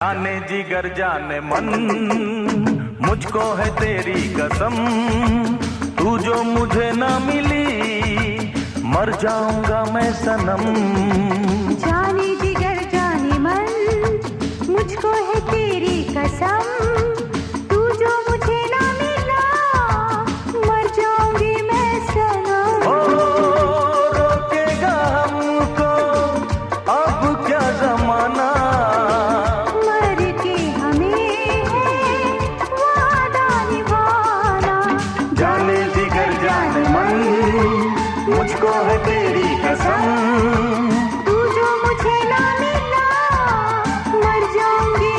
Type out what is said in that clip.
जाने जिगर जाने मन, मुझको है तेरी कसम, तू जो मुझे ना मिली मर जाऊंगा मैं सनम। जाने जिगर जाने मन, मुझको है तेरी कसम, तू जो मुझे ना मिला मर जाऊंगी मैं सनम। ओ रोकेगा हमको अब क्या जमाना, मर के हमें है वादा निभाना। जाने जिगर जाने मन, मुझको है तेरी कसम, तू जो मुझे ना मिला मर जाऊंगी